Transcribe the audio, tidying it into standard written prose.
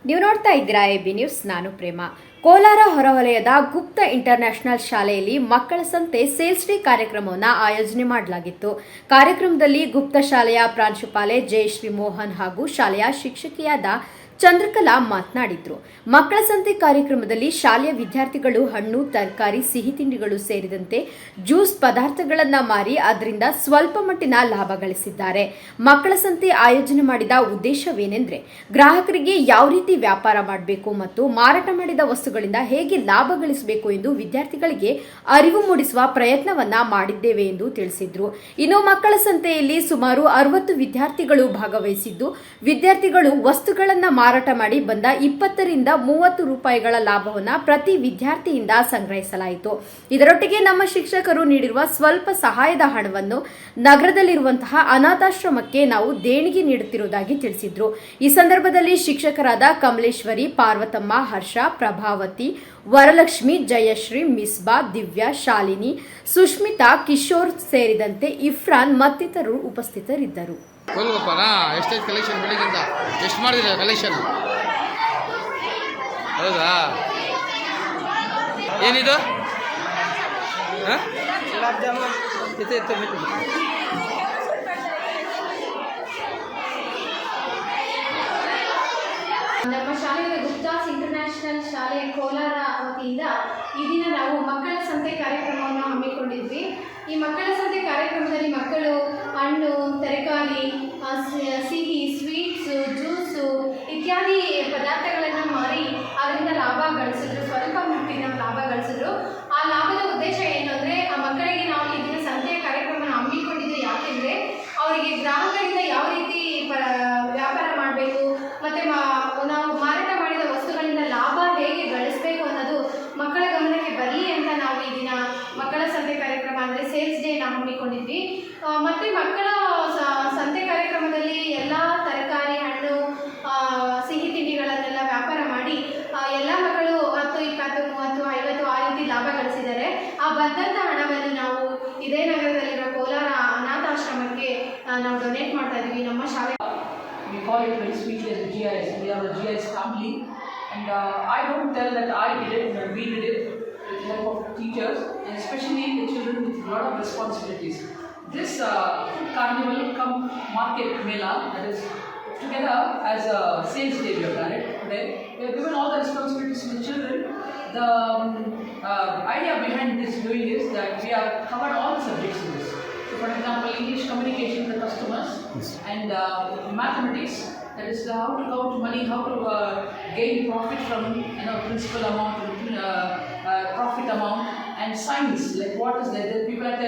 ನೀವು ನೋಡ್ತಾ ಇದ್ದೀರಾ ಎಬಿ ನ್ಯೂಸ್. ನಾನು ಪ್ರೇಮ. ಕೋಲಾರ ಹೊರವಲಯದ ಗುಪ್ತ ಇಂಟರ್ನ್ಯಾಷನಲ್ ಶಾಲೆಯಲ್ಲಿ ಮಕ್ಕಳ ಸಂತೆ ಸೇಲ್ಸ್ ಡೇ ಕಾರ್ಯಕ್ರಮವನ್ನು ಆಯೋಜನೆ ಮಾಡಲಾಗಿತ್ತು. ಕಾರ್ಯಕ್ರಮದಲ್ಲಿ ಗುಪ್ತ ಶಾಲೆಯ ಪ್ರಾಂಶುಪಾಲೆ ಜಯಶ್ರೀ ಮೋಹನ್ ಹಾಗೂ ಶಾಲೆಯ ಶಿಕ್ಷಕಿಯಾದ ಚಂದ್ರಕಲಾ ಮಾತನಾಡಿದ್ರು. ಮಕ್ಕಳ ಸಂತೆ ಕಾರ್ಯಕ್ರಮದಲ್ಲಿ ಶಾಲೆಯ ವಿದ್ಯಾರ್ಥಿಗಳು ಹಣ್ಣು, ತರಕಾರಿ, ಸಿಹಿ ತಿಂಡಿಗಳು ಸೇರಿದಂತೆ ಜ್ಯೂಸ್ ಪದಾರ್ಥಗಳನ್ನು ಮಾರಿ ಅದರಿಂದ ಸ್ವಲ್ಪ ಮಟ್ಟಿನ ಲಾಭ ಗಳಿಸಿದ್ದಾರೆ. ಮಕ್ಕಳ ಸಂತೆ ಆಯೋಜನೆ ಮಾಡಿದ ಉದ್ದೇಶವೇನೆಂದ್ರೆ ಗ್ರಾಹಕರಿಗೆ ಯಾವ ರೀತಿ ವ್ಯಾಪಾರ ಮಾಡಬೇಕು ಮತ್ತು ಮಾರಾಟ ಮಾಡಿದ ವಸ್ತುಗಳಿಂದ ಹೇಗೆ ಲಾಭ ಗಳಿಸಬೇಕು ಎಂದು ವಿದ್ಯಾರ್ಥಿಗಳಿಗೆ ಅರಿವು ಮೂಡಿಸುವ ಪ್ರಯತ್ನವನ್ನ ಮಾಡಿದ್ದೇವೆ ಎಂದು ತಿಳಿಸಿದ್ರು. ಇನ್ನು ಮಕ್ಕಳ ಸಂತೆಯಲ್ಲಿ ಸುಮಾರು 60 ವಿದ್ಯಾರ್ಥಿಗಳು ಭಾಗವಹಿಸಿದ್ದು, ವಿದ್ಯಾರ್ಥಿಗಳು ವಸ್ತುಗಳನ್ನು ಮಾರಾಟ ಮಾಡಿ ಬಂದ 20 ರಿಂದ 30 ರೂಪಾಯಿಗಳ ಲಾಭವನ್ನು ಪ್ರತಿ ವಿದ್ಯಾರ್ಥಿಯಿಂದ ಸಂಗ್ರಹಿಸಲಾಯಿತು. ಇದರೊಟ್ಟಿಗೆ ನಮ್ಮ ಶಿಕ್ಷಕರು ನೀಡಿರುವ ಸ್ವಲ್ಪ ಸಹಾಯದ ಹಣವನ್ನು ನಗರದಲ್ಲಿರುವಂತಹ ಅನಾಥಾಶ್ರಮಕ್ಕೆ ನಾವು ದೇಣಿಗೆ ನೀಡುತ್ತಿರುವುದಾಗಿ ತಿಳಿಸಿದ್ರು. ಈ ಸಂದರ್ಭದಲ್ಲಿ ಶಿಕ್ಷಕರಾದ ಕಮಲೇಶ್ವರಿ, ಪಾರ್ವತಮ್ಮ, ಹರ್ಷ, ಪ್ರಭಾವತಿ, ವರಲಕ್ಷ್ಮಿ, ಜಯಶ್ರೀ, ಮಿಸ್ಬಾ, ದಿವ್ಯಾ, ಶಾಲಿನಿ, ಸುಷ್ಮಿತಾ, ಕಿಶೋರ್ ಸೇರಿದಂತೆ ಇಫ್ರಾನ್ ಮತ್ತಿತರರು ಉಪಸ್ಥಿತರಿದ್ದರು. ಎಷ್ಟೈತೆ ಕಲೆಕ್ಷನ್ ಬೆಳಿಗ್ಗೆಯಿಂದ ಎಷ್ಟು ಮಾಡಿದ್ರೆ ಕಲೆಕ್ಷನ್? ಹೌದಾ? ಏನಿದು? ಗುಲಾಬ್ ಜಾಮೂನ್ ನಮ್ಮ ಶಾಲೆಯ ಗುಪ್ತಾಸ್ ಇಂಟರ್ನ್ಯಾಷನಲ್ ಶಾಲೆ ಕೋಲಾರ ವತಿಯಿಂದ ಈ ದಿನ ನಾವು ಮಕ್ಕಳ ಸಂತೆ ಕಾರ್ಯಕ್ರಮವನ್ನು ಹಮ್ಮಿಕೊಂಡಿದ್ವಿ. ಈ ಮಕ್ಕಳ ಸಂತೆ ಕಾರ್ಯಕ್ರಮದಲ್ಲಿ ಮಕ್ಕಳು ಹಣ್ಣು, ತರಕಾರಿ, ಸಿಹಿ, ಸ್ವೀಟ್ಸು, ಜ್ಯೂಸು ಇತ್ಯಾದಿ ಪದಾರ್ಥಗಳನ್ನು ಮಾರಿ ಅದರಿಂದ ಲಾಭ ಗಳಿಸಿದ್ರು, ಸ್ವಲ್ಪ ಮಟ್ಟಿನ ಲಾಭ ಗಳಿಸಿದ್ರು. ಆ ಲಾಭದ ಉದ್ದೇಶ ಏನು ಅಂದರೆ, ಆ ಮಕ್ಕಳಿಗೆ ನಾವು ಈ ದಿನ ಸಂತೆಯ ಕಾರ್ಯಕ್ರಮವನ್ನು ಹಮ್ಮಿಕೊಂಡಿದ್ದು ಯಾಕೆಂದರೆ ಅವರಿಗೆ ಗ್ರಾಹಕರಿಂದ ಯಾವ ರೀತಿ ವ್ಯಾಪಾರ ಮಾಡಬೇಕು ಮತ್ತು ನಾವು ಮಾರಾಟ ಮಾಡಿದ ವಸ್ತುಗಳಿಂದ ಲಾಭ ಹೇಗೆ ಗಳಿಸಬೇಕು ಅನ್ನೋದು ಮಕ್ಕಳ ಗಮನಕ್ಕೆ ಬರಲಿ ಅಂತ ನಾವು ಈ ದಿನ ಮಕ್ಕಳ ಸಂತೆ ಕಾರ್ಯಕ್ರಮ ಅಂದರೆ ಸೇಲ್ಸ್ ಡೇ ನಾವು ಹಮ್ಮಿಕೊಂಡಿದ್ವಿ. ಮತ್ತು ಮಕ್ಕಳ ಸಂತೆ ಕಾರ್ಯಕ್ರಮದಲ್ಲಿ ಎಲ್ಲ ತರಕಾರಿ, ಹಣ್ಣು, ಸಿಹಿ ತಿಂಡಿಗಳನ್ನೆಲ್ಲ ವ್ಯಾಪಾರ ಮಾಡಿ ಎಲ್ಲ ಮಕ್ಕಳು 10, 20, 30, 50 ಆ ರೀತಿ ಲಾಭ ಗಳಿಸಿದ್ದಾರೆ. ಆ ಬಂದಂಥ ಹಣವನ್ನು ನಾವು ಇದೇ ನಗರದಲ್ಲಿರೋ ಕೋಲಾರ ಅನಾಥಾಶ್ರಮಕ್ಕೆ ನಾವು ಡೊನೇಟ್ ಮಾಡ್ತಾ ಇದ್ದೀವಿ. ನಮ್ಮ ಶಾಲೆ we call it very sweetly as a GIS. We are a GIS family, and I don't tell that I did it, but we did it with the help of teachers, and especially the children with a lot of responsibilities. This carnival come market mela, that is together as a sales day we have done it today. We have given all the responsibilities to the children. The idea behind this doing is that we have covered all the subjects in this. So for example, English communication with customers, and mathematics, that is how to count money, how to gain profit from principal amount, profit amount, and science, like what is there. People are